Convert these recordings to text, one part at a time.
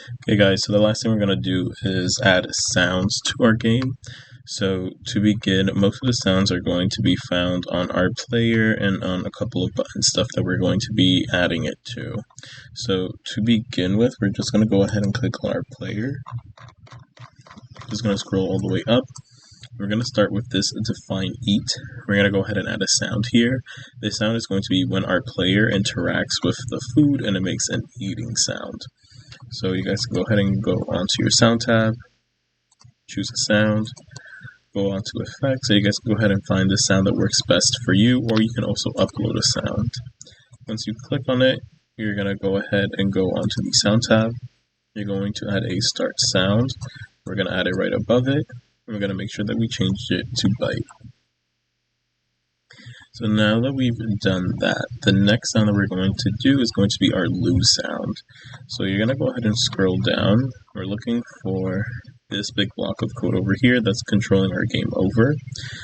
Okay guys, so the last thing we're going to do is add sounds to our game. So to begin, most of the sounds are going to be found on our player and on a couple of button stuff that we're going to be adding it to. So to begin with, we're just going to go ahead and click on our player. Just going to scroll all the way up. We're going to start with this define eat. We're going to go ahead and add a sound here. This sound is going to be when our player interacts with the food and it makes an eating sound. So you guys can go ahead and go onto your sound tab, choose a sound, go onto effects, so you guys can go ahead and find the sound that works best for you, or you can also upload a sound. Once you click on it, you're going to go ahead and go onto the sound tab. You're going to add a start sound. We're going to add it right above it. We're going to make sure that we change it to bite. So now that we've done that, the next sound that we're going to do is going to be our lose sound. So you're going to go ahead and scroll down. We're looking for this big block of code over here that's controlling our game over.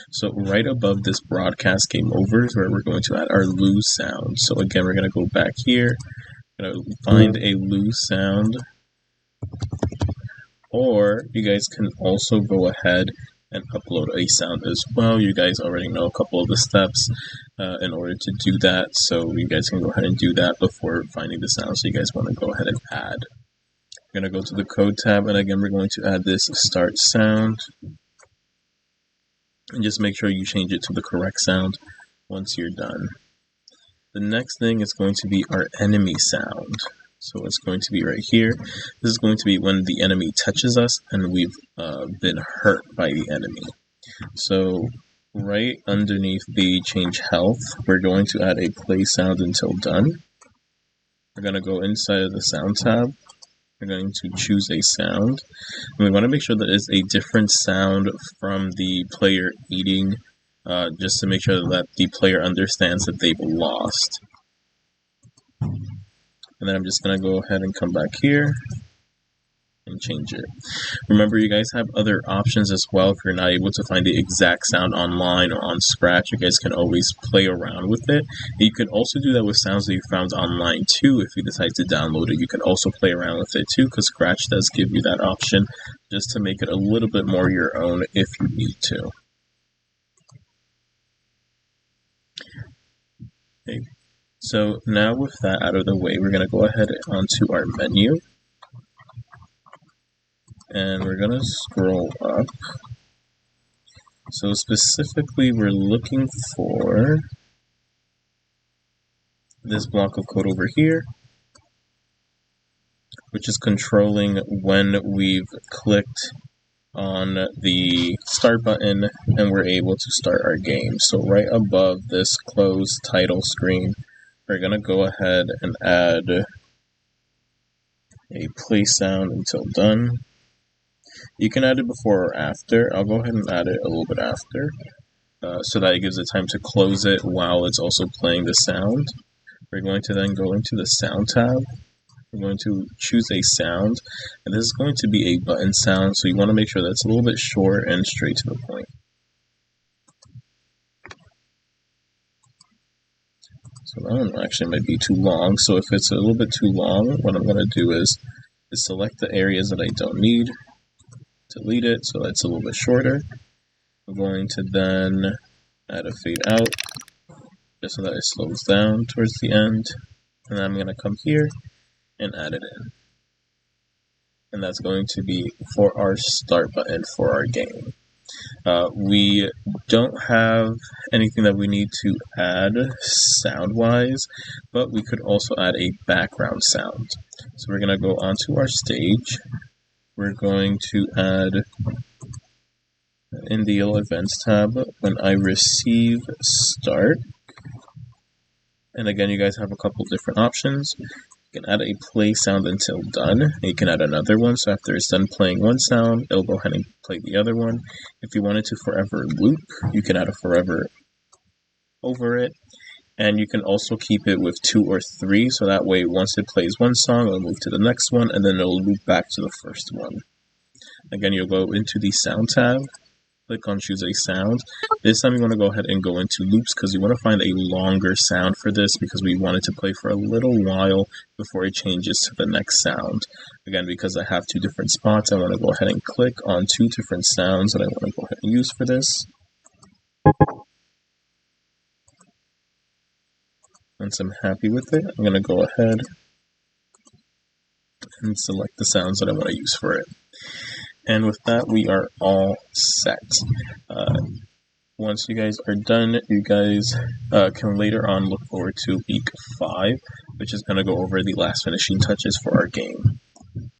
So right above this broadcast game over is where we're going to add our lose sound. So again, we're going to go back here, going to find a lose sound. Or you guys can also go ahead and upload a sound as well. You guys already know a couple of the steps in order to do that, so you guys can go ahead and do that before finding the sound. So you guys want to go ahead and add. We're going to go to the code tab, and again we're going to add this start sound, and just make sure you change it to the correct sound once you're done. The next thing is going to be our enemy sound. So it's going to be right here. This is going to be when the enemy touches us and we've been hurt by the enemy. So right underneath the change health, we're going to add a play sound until done. We're going to go inside of the sound tab. We're going to choose a sound. And we want to make sure that it's a different sound from the player eating, just to make sure that the player understands that they've lost. And then I'm just going to go ahead and come back here and change it. Remember, you guys have other options as well. If you're not able to find the exact sound online or on Scratch, you guys can always play around with it. You can also do that with sounds that you found online too. If you decide to download it, you can also play around with it too, because Scratch does give you that option just to make it a little bit more your own if you need to. Okay. So now with that out of the way, we're going to go ahead onto our menu, and we're going to scroll up. So specifically, we're looking for this block of code over here, which is controlling when we've clicked on the start button and we're able to start our game. So right above this close title screen, we're going to go ahead and add a play sound until done. You can add it before or after. I'll go ahead and add it a little bit after, so that it gives it time to close it while it's also playing the sound. We're going to then go into the sound tab. We're going to choose a sound, and this is going to be a button sound, so you want to make sure that it's a little bit short and straight to the point. So that one actually might be too long, so if it's a little bit too long, what I'm going to do is select the areas that I don't need, delete it, so that's a little bit shorter. I'm going to then add a fade out, just so that it slows down towards the end, and then I'm going to come here and add it in. And that's going to be for our start button for our game. We don't have anything that we need to add sound-wise, but we could also add a background sound. So we're going to go onto our stage. We're going to add in the events tab when I receive start. And again, you guys have a couple different options. You can add a play sound until done. You can add another one, so after it's done playing one sound, it'll go ahead and play the other one. If you wanted to forever loop, you can add a forever over it. And you can also keep it with 2 or 3, so that way once it plays one song, it'll move to the next one, and then it'll loop back to the first one. Again, you'll go into the sound tab. click on choose a sound. This time you want to go ahead and go into loops because you want to find a longer sound for this because we want it to play for a little while before it changes to the next sound. Again, because I have two different spots, I want to go ahead and click on two different sounds that I want to go ahead and use for this. Once I'm happy with it, I'm going to go ahead and select the sounds that I want to use for it. And with that, we are all set. Once you guys are done, you guys can later on look forward to week 5, which is going to go over the last finishing touches for our game.